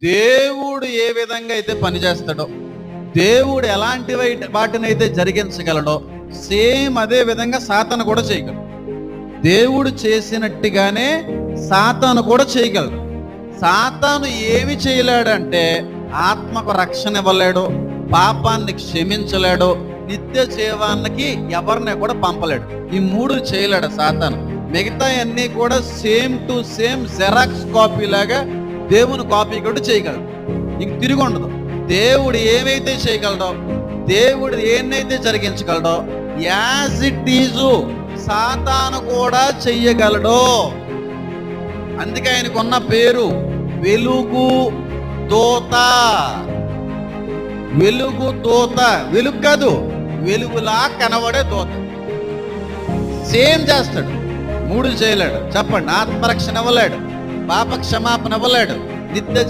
దేవుడు ఏ విధంగా అయితే పనిచేస్తాడో, దేవుడు ఎలాంటి వాటినైతే జరిగించగలడో సేమ్ అదే విధంగా సాతాను కూడా చేయగలడు. దేవుడు చేసినట్టుగానే సాతాను కూడా చేయగలడు. సాతాను ఏమి చేయలేడంటే ఆత్మకు రక్షణ ఇవ్వలేడు, పాపాన్ని క్షమించలేడు, నిత్య జీవానికి ఎవరిని కూడా పంపలేడు. ఈ మూడు చేయలేడు సాతాను. మిగతా అన్ని కూడా same to same xerox copy లాగా దేవుని కాపీ కూడా చేయగలడు. ఇంక తిరిగి ఉండదు. దేవుడు ఏమైతే చేయగలడో, దేవుడు ఏనైతే జరిగించగలడో యాజ్ ఇట్ ఈజు సాతాను కూడా చెయ్యగలడు. అందుకే ఆయనకున్న పేరు వెలుగు దూత. వెలుగు దూత, వెలుగు కాదు, వెలుగులా కనబడే దూత. సేమ్ చేస్తాడు, మూడు చేయలేడు. చెప్పండి, ఆత్మరక్షణ ఇవ్వలేడు, పాప క్షమాపణ ఇవ్వలేడు, నిత్య